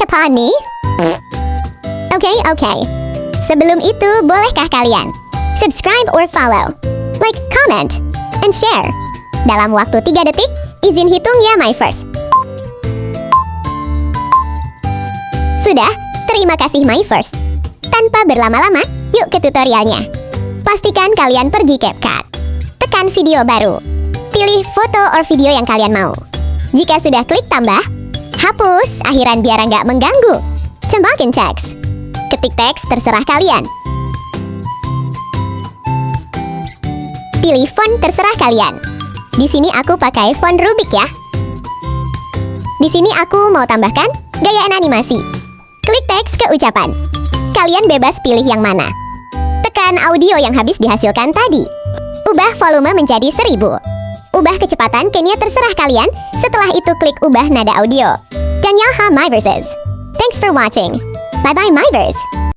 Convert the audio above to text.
siapa nih? Oke. Sebelum itu, bolehkah kalian subscribe or follow, like, comment, and share? Dalam waktu 3 detik, izin hitung ya my first. Sudah, terima kasih my first. Tanpa berlama-lama, yuk ke tutorialnya. Pastikan kalian pergi CapCut. Tekan video baru. Pilih foto or video yang kalian mau. Jika sudah klik tambah, hapus akhiran biar nggak mengganggu. Tembakin teks. Ketik teks terserah kalian. Pilih font terserah kalian. Di sini aku pakai font Rubik ya. Di sini aku mau tambahkan gayaan animasi. Klik teks ke ucapan. Kalian bebas pilih yang mana. Tekan audio yang habis dihasilkan tadi. Ubah volume menjadi 1000. Ubah kecepatan kayaknya terserah kalian. Setelah itu klik ubah nada audio. Dan yaha my verses. Thanks for watching. Bye bye my verse.